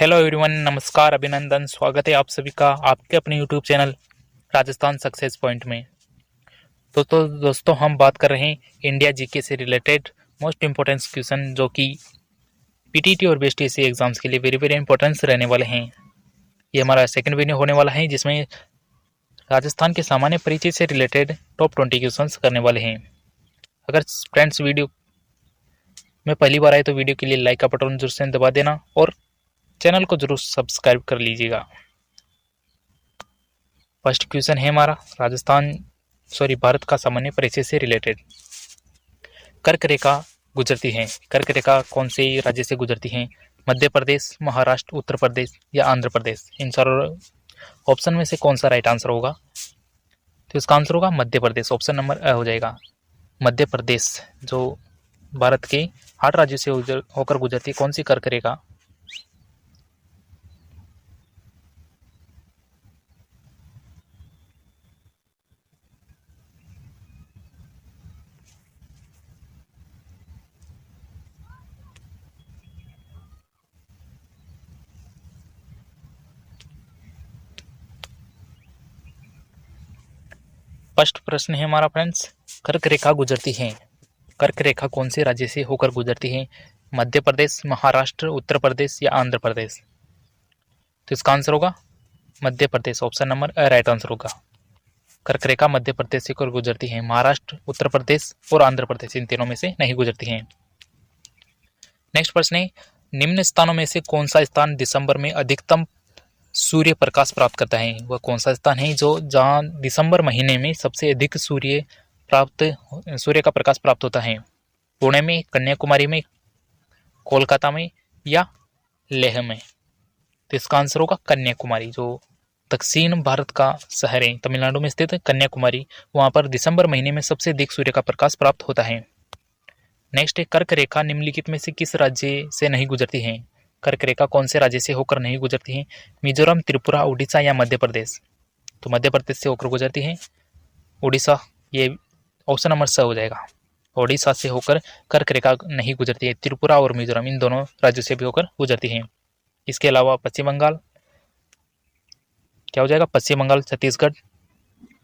Hello everyone, नमस्कार, अभिनंदन, स्वागत है आप सभी का आपके अपने YouTube channel Rajasthan success point में। तो दोस्तों हम बात कर रहे हैं इंडिया जीके से रिलेटेड मोस्ट इम्पोर्टेंट क्वेश्चन जो कि पीटीटी और बीएसटीसी एग्जाम्स के लिए वेरी वेरी इंपॉर्टेंस रहने वाले हैं। ये हमारा सेकंड वीडियो होने वाला है जिसमें राजस्थान के सामान्य परिचय से रिलेटेड टॉप 20 क्वेश्चन करने वाले हैं। अगर फ्रेंड्स वीडियो में पहली बार आए तो वीडियो के लिए लाइक का बटन जरूर से दबा देना और चैनल को जरूर सब्सक्राइब कर लीजिएगा। फर्स्ट क्वेश्चन है हमारा भारत का सामान्य परिचय से रिलेटेड। कर्क रेखा गुजरती है, कर्क रेखा कौन से राज्य से गुजरती है? मध्य प्रदेश, महाराष्ट्र, उत्तर प्रदेश या आंध्र प्रदेश? इन चारों ऑप्शन में से कौन सा राइट आंसर होगा? तो इसका आंसर होगा मध्य प्रदेश। ऑप्शन नंबर अ हो जाएगा। मध्य प्रदेश जो भारत के 8 राज्यों से होकर गुजरती है, कौन सी कर्क रेखा? फर्स्ट प्रश्न है हमारा फ्रेंड्स, कर्क रेखा गुजरती है, कर्क रेखा कौन से राज्य से होकर गुजरती है? मध्य प्रदेश, महाराष्ट्र, उत्तर प्रदेश या आंध्र प्रदेश? तो इसका आंसर होगा मध्य प्रदेश। ऑप्शन नंबर अ राइट आंसर होगा। कर्क रेखा मध्य प्रदेश से होकर गुजरती है। महाराष्ट्र, उत्तर प्रदेश और आंध्र प्रदेश इन तीनों में से नहीं गुजरती है। नेक्स्ट प्रश्न है, निम्न स्थानों में से कौन सा स्थान दिसंबर में अधिकतम सूर्य प्रकाश प्राप्त करता है? वह कौन सा स्थान है जो जहां दिसंबर महीने में सबसे अधिक सूर्य का प्रकाश प्राप्त होता है? पुणे में, कन्याकुमारी में, कोलकाता में या लेह में? तो इसका आंसर होगा कन्याकुमारी, जो दक्षिण भारत का शहर है, तमिलनाडु में स्थित है कन्याकुमारी। वहां पर दिसंबर महीने में सबसे अधिक सूर्य का प्रकाश प्राप्त होता है। नेक्स्ट है, कर्क रेखा निम्नलिखित में से किस राज्य से नहीं गुजरती है? कर्क रेखा कौन से राज्य से होकर नहीं गुजरती है? मिजोरम, त्रिपुरा, उड़ीसा या मध्य प्रदेश? तो मध्य प्रदेश से होकर गुजरती है। उड़ीसा, ये ऑप्शन नंबर स हो जाएगा। उड़ीसा से होकर कर्क रेखा नहीं गुजरती है। त्रिपुरा और मिजोरम इन दोनों राज्यों से भी होकर गुजरती है। इसके अलावा पश्चिम बंगाल, क्या हो जाएगा? पश्चिम बंगाल, छत्तीसगढ़,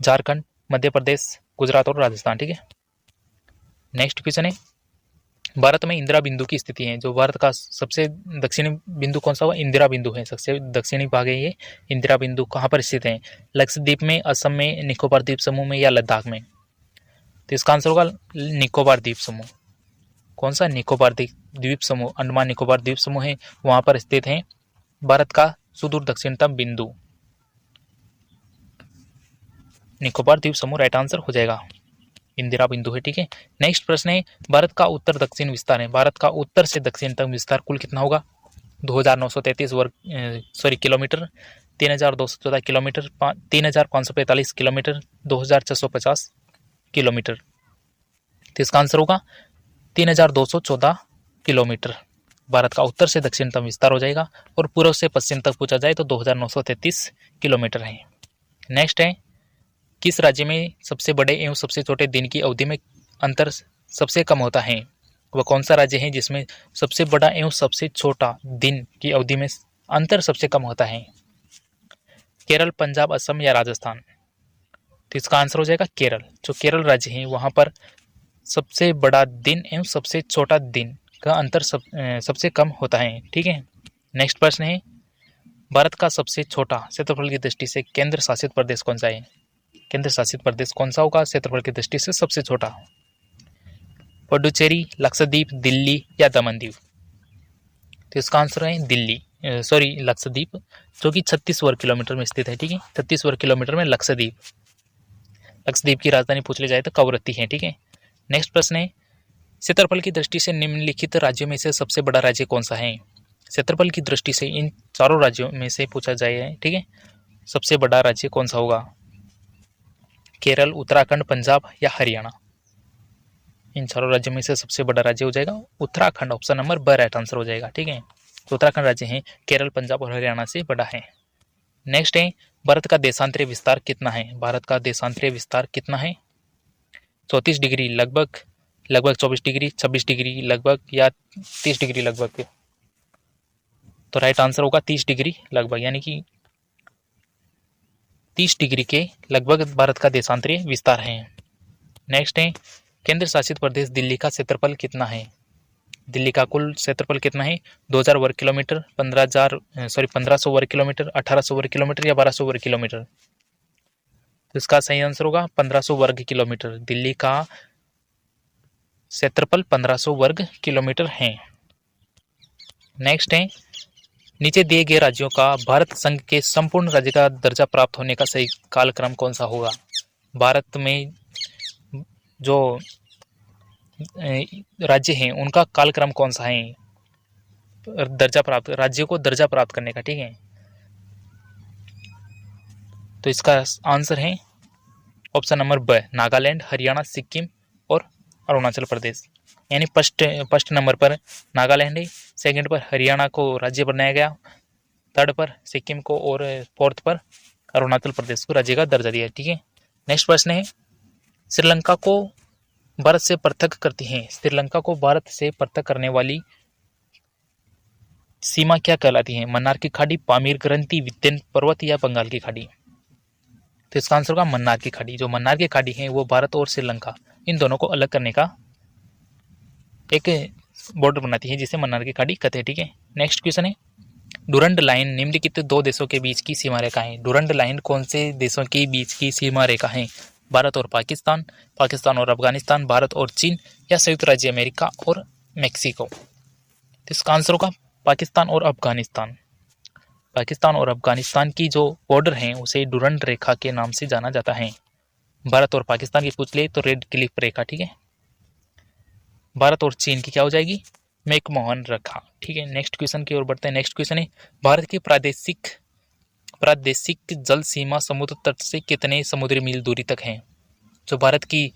झारखंड, मध्य प्रदेश, गुजरात और राजस्थान। ठीक है। नेक्स्ट क्वेश्चन है, भारत में इंदिरा बिंदु की स्थिति है। जो भारत का सबसे दक्षिणी बिंदु कौन सा हुआ? इंदिरा बिंदु है, सबसे दक्षिणी भाग है ये इंदिरा बिंदु। कहाँ पर स्थित है? लक्षद्वीप में, असम में, निकोबार द्वीप समूह में या लद्दाख में? तो इसका आंसर होगा निकोबार द्वीप समूह। कौन सा? निकोबार द्वीप समूह, अंडमान निकोबार द्वीप समूह है, वहां पर स्थित है भारत का सुदूर दक्षिणतम बिंदु। निकोबार द्वीप समूह राइट आंसर हो जाएगा। इंदिरा बिंदु है। ठीक है। नेक्स्ट प्रश्न है, भारत का उत्तर दक्षिण विस्तार है, भारत का उत्तर से दक्षिण तक विस्तार कुल कितना होगा? 2933 किलोमीटर, 3214 किलोमीटर, 3545 किलोमीटर, 2650 किलोमीटर? तो इसका आंसर होगा 3214 किलोमीटर भारत का उत्तर से दक्षिण तक विस्तार हो जाएगा, और पूर्व से पश्चिम तक पूछा जाए तो 2933 किलोमीटर है। नेक्स्ट है, किस राज्य में सबसे बड़े एवं सबसे छोटे दिन की अवधि में अंतर सबसे कम होता है? वह कौन सा राज्य है जिसमें सबसे बड़ा एवं सबसे छोटा दिन की अवधि में अंतर सबसे कम होता है? केरल, पंजाब, असम या राजस्थान? तो इसका आंसर हो जाएगा केरल। जो केरल राज्य है वहां पर सबसे बड़ा दिन एवं सबसे छोटा दिन का अंतर सबसे कम होता है। ठीक है। नेक्स्ट प्रश्न है, भारत का सबसे छोटा क्षेत्रफल की दृष्टि से केंद्र शासित प्रदेश कौन सा है? केंद्र शासित प्रदेश कौन सा होगा क्षेत्रफल की दृष्टि से सबसे छोटा? पुडुचेरी, लक्षद्वीप, दिल्ली या दमन-दीव? तो इसका आंसर है दिल्ली, लक्षद्वीप, जो कि 36 वर्ग किलोमीटर में स्थित है। ठीक है। 36 वर्ग किलोमीटर में लक्षद्वीप। लक्षद्वीप की राजधानी पूछ ली जाए तो कवरत्ती है। ठीक है। नेक्स्ट प्रश्न है, क्षेत्रफल की दृष्टि से निम्नलिखित राज्यों में से सबसे बड़ा राज्य कौन सा है? क्षेत्रफल की दृष्टि से इन चारों राज्यों में से पूछा जाए, ठीक है, सबसे बड़ा राज्य कौन सा होगा? केरल, उत्तराखंड, पंजाब या हरियाणा? इन चारों राज्यों में से सबसे बड़ा राज्य हो जाएगा उत्तराखंड। ऑप्शन नंबर ब राइट आंसर हो जाएगा। ठीक है। तो उत्तराखंड राज्य है, केरल, पंजाब और हरियाणा से बड़ा है। नेक्स्ट है, भारत का देशांतरीय विस्तार कितना है? भारत का देशांतरीय विस्तार कितना है? 34 डिग्री लगभग, 24 डिग्री, 26 डिग्री लगभग या 30 डिग्री लगभग? तो राइट आंसर होगा 30 डिग्री लगभग, यानी कि 30 डिग्री के लगभग भारत का देशांतरीय विस्तार है। नेक्स्ट है, केंद्र शासित प्रदेश दिल्ली का क्षेत्रफल कितना है? दिल्ली का कुल क्षेत्रफल कितना है? 2000 वर्ग किलोमीटर, 1500 वर्ग किलोमीटर, 1800 वर्ग किलोमीटर या 1200 वर्ग किलोमीटर? तो इसका सही आंसर होगा 1500 वर्ग किलोमीटर। दिल्ली का क्षेत्रफल 1500 वर्ग किलोमीटर है। नेक्स्ट है, नीचे दिए गए राज्यों का भारत संघ के संपूर्ण राज्य का दर्जा प्राप्त होने का सही कालक्रम कौन सा होगा? भारत में जो राज्य हैं उनका कालक्रम कौन सा है दर्जा प्राप्त, राज्यों को दर्जा प्राप्त करने का, ठीक है? तो इसका आंसर है ऑप्शन नंबर ब, नागालैंड, हरियाणा, सिक्किम और अरुणाचल प्रदेश। यानी फर्स्ट नंबर पर नागालैंड है, सेकंड पर हरियाणा को राज्य बनाया गया, थर्ड पर सिक्किम को और फोर्थ पर अरुणाचल प्रदेश को राज्य का दर्जा दिया, ठीक है? नेक्स्ट प्रश्न है, श्रीलंका को भारत से पृथक करती है, श्रीलंका को भारत से पृथक करने वाली सीमा क्या कहलाती है? मन्नार की खाड़ी, पामीर ग्रंथि, विंध्य पर्वत या बंगाल की खाड़ी? तो इसका आंसर होगा मन्नार की खाड़ी। जो मन्नार की खाड़ी है वो भारत और श्रीलंका इन दोनों को अलग करने का एक बॉर्डर बनाती है, जिसे मन्नार की खाड़ी कहते हैं, ठीक है? नेक्स्ट क्वेश्चन है, डुरंड लाइन निम्नलिखित दो देशों के बीच की सीमा रेखा है। डुरंड लाइन कौन से देशों के बीच की सीमा रेखा है? भारत और पाकिस्तान, पाकिस्तान और अफगानिस्तान, भारत और चीन या संयुक्त राज्य अमेरिका और मेक्सिको? तो इसका आंसर होगा पाकिस्तान और अफगानिस्तान। पाकिस्तान और अफगानिस्तान की जो बॉर्डर है उसे डुरंड रेखा के नाम से जाना जाता है। भारत और पाकिस्तान की पूछ ले तो रेड क्लिफ रेखा, ठीक है? भारत और चीन की क्या हो जाएगी? मैकमोहन रेखा, ठीक है? नेक्स्ट क्वेश्चन की ओर बढ़ते हैं। नेक्स्ट क्वेश्चन है, भारत की प्रादेशिक जल सीमा समुद्र तट से कितने समुद्री मील दूरी तक है? जो भारत की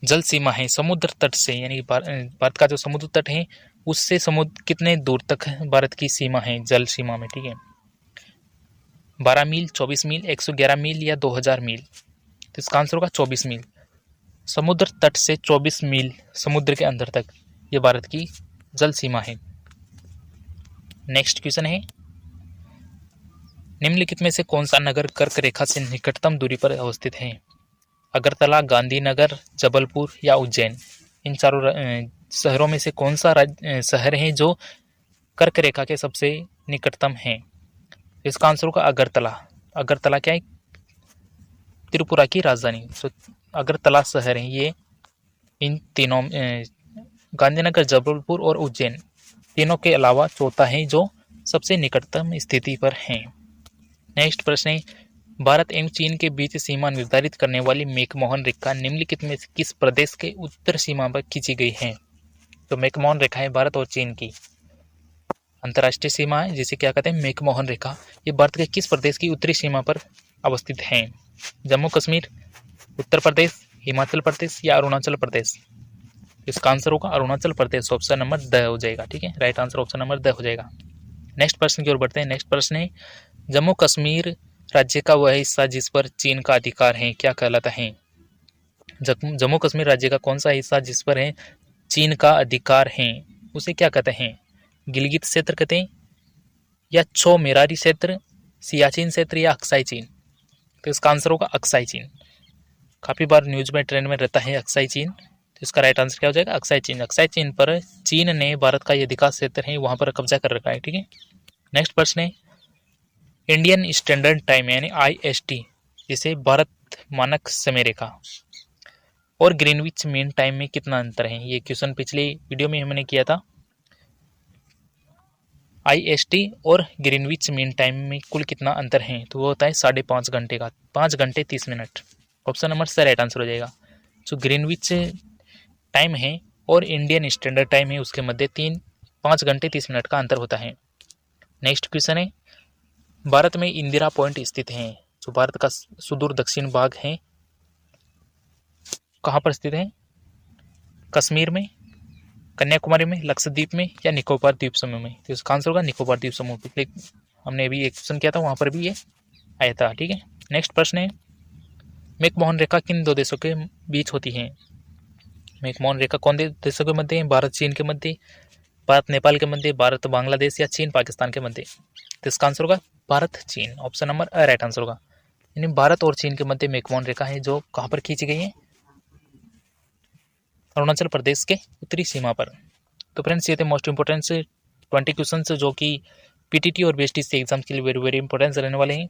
जल सीमा है समुद्र तट से, यानी भारत का जो समुद्र तट है उससे समुद्र कितने दूर तक भारत की सीमा है जल सीमा में, ठीक है? 12 मील, 24 मील, 111 मील या 2000 मील? तो इसका आंसर होगा 24 मील। समुद्र तट से 24 मील समुद्र के अंदर तक ये भारत की जल सीमा है। नेक्स्ट क्वेश्चन है, निम्नलिखित में से कौन सा नगर कर्क रेखा से निकटतम दूरी पर अवस्थित है? अगरतला, गांधीनगर, जबलपुर या उज्जैन? इन चारों शहरों में से कौन सा शहर है जो कर्क रेखा के सबसे निकटतम है? इसका आंसर होगा अगरतला। अगरतला क्या है? त्रिपुरा की राजधानी। तो अगरतला शहर है ये इन तीनों गांधीनगर, जबलपुर और उज्जैन तीनों के अलावा चौथा है जो सबसे निकटतम स्थिति पर है। नेक्स्ट प्रश्न है, भारत एवं चीन के बीच सीमा निर्धारित करने वाली मैकमोहन रेखा निम्नलिखित में किस प्रदेश के उत्तर सीमा पर खींची गई है? तो मैकमोहन रेखा है भारत और चीन की अंतर्राष्ट्रीय सीमा है, जिसे क्या कहते हैं? मैकमोहन रेखा। ये भारत के किस प्रदेश की उत्तरी सीमा पर अवस्थित है? जम्मू कश्मीर, उत्तर प्रदेश, हिमाचल प्रदेश या अरुणाचल प्रदेश? इसका आंसर होगा Arunachal Pradesh. Option number the हो जाएगा, ठीक है? Right answer option number the हो जाएगा। नेक्स्ट प्रश्न की ओर बढ़ते हैं। नेक्स्ट प्रश्न है, जम्मू कश्मीर राज्य का वह हिस्सा जिस पर चीन का अधिकार है क्या कहलाता है? जम्मू कश्मीर राज्य का कौन सा हिस्सा जिस पर है चीन का अधिकार है उसे क्या कहते हैं? गिलगित क्षेत्र कहते हैं या छो मेरारी क्षेत्र, सियाचिन क्षेत्र या अक्साई चीन? तो इसका आंसर होगा अक्साई चीन। काफ़ी बार न्यूज में ट्रेंड में रहता है अक्साई चीन, तो इसका राइट आंसर क्या हो जाएगा? अक्साई चीन। अक्साई चीन पर चीन ने भारत का ये अधिकार क्षेत्र है वहाँ पर कब्जा कर रखा है, ठीक है? नेक्स्ट प्रश्न है, इंडियन स्टैंडर्ड टाइम यानी IST जिसे भारत मानक समय रेखा और ग्रीनविच मीन टाइम में कितना अंतर है? ये क्वेश्चन पिछले वीडियो में हमने किया था। IST और ग्रीनविच मीन टाइम में कुल कितना अंतर है? तो वो होता है 5.5 घंटे का, 5 घंटे 30 मिनट। ऑप्शन नंबर से राइट आंसर हो जाएगा। जो ग्रीनविच टाइम है और इंडियन स्टैंडर्ड टाइम है उसके मध्य 5 घंटे 30 मिनट का अंतर होता है। नेक्स्ट क्वेश्चन है, भारत में इंदिरा पॉइंट स्थित है जो भारत का सुदूर दक्षिण भाग है कहाँ पर स्थित है? कश्मीर में, कन्याकुमारी में, लक्षद्वीप में या निकोबार द्वीप समूह में? तो इसका आंसर होगा निकोबार द्वीप समूह। पिछले हमने अभी एक क्वेश्चन किया था वहाँ पर भी ये आया था, ठीक है? नेक्स्ट प्रश्न है, मैकमोहन रेखा किन दो देशों के बीच होती है? मैकमोहन रेखा कौन देशों के मध्य है? भारत चीन के मध्य, भारत नेपाल के मध्य, भारत बांग्लादेश या चीन पाकिस्तान के मध्य। तो इसका आंसर होगा भारत चीन, ऑप्शन नंबर राइट आंसर होगा। यानी भारत और चीन के मध्य में एक मौन रेखा है जो कहाँ पर खींची गई है, अरुणाचल प्रदेश के उत्तरी सीमा पर। तो फ्रेंड्स ये थे मोस्ट इंपोर्टेंट 20 क्वेश्चन जो कि पीटीटी और बीएसटीसी एग्जाम के लिए वेरी वेरी इंपॉर्टेंट रहने वाले हैं।